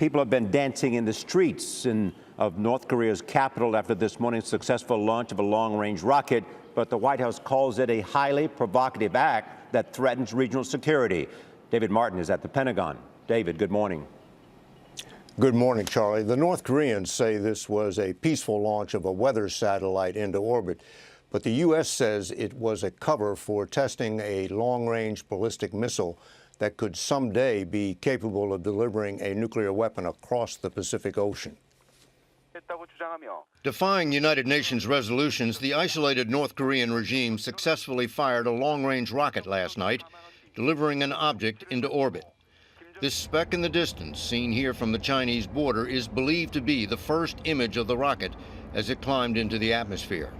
People have been dancing in the streets of North Korea's capital after this morning's successful launch of a long-range rocket, but the White House calls it a highly provocative act that threatens regional security. David Martin is at the Pentagon. David, good morning. Good morning, Charlie. The North Koreans say this was a peaceful launch of a weather satellite into orbit, but the U.S. says it was a cover for testing a long-range ballistic missile that could someday be capable of delivering a nuclear weapon across the Pacific Ocean. Defying United Nations resolutions, the isolated North Korean regime successfully fired a long-range rocket last night, delivering an object into orbit. This speck in the distance, seen here from the Chinese border, is believed to be the first image of the rocket as it climbed into the atmosphere.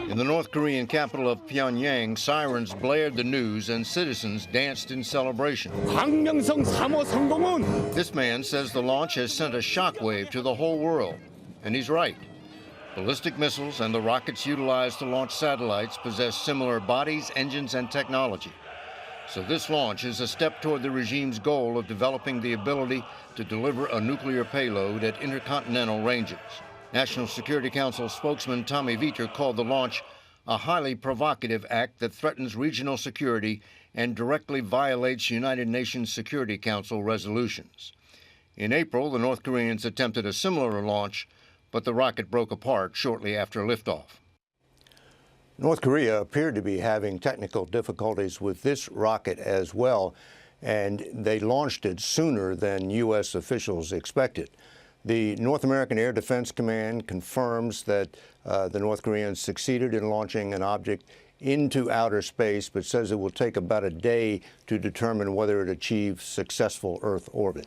In the North Korean capital of Pyongyang, sirens blared the news and citizens danced in celebration. This man says the launch has sent a shockwave to the whole world, and he's right. Ballistic missiles and the rockets utilized to launch satellites possess similar bodies, engines, and technology. So this launch is a step toward the regime's goal of developing the ability to deliver a nuclear payload at intercontinental ranges. National Security Council spokesman Tommy Vietor called the launch a highly provocative act that threatens regional security and directly violates United Nations Security Council resolutions. In April, the North Koreans attempted a similar launch, but the rocket broke apart shortly after liftoff. North Korea appeared to be having technical difficulties with this rocket as well, and they launched it sooner than U.S. officials expected. The North American Air Defense Command confirms that the North Koreans succeeded in launching an object into outer space, but says it will take about a day to determine whether it achieves successful Earth orbit.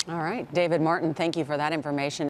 All right, David Martin, thank you for that information.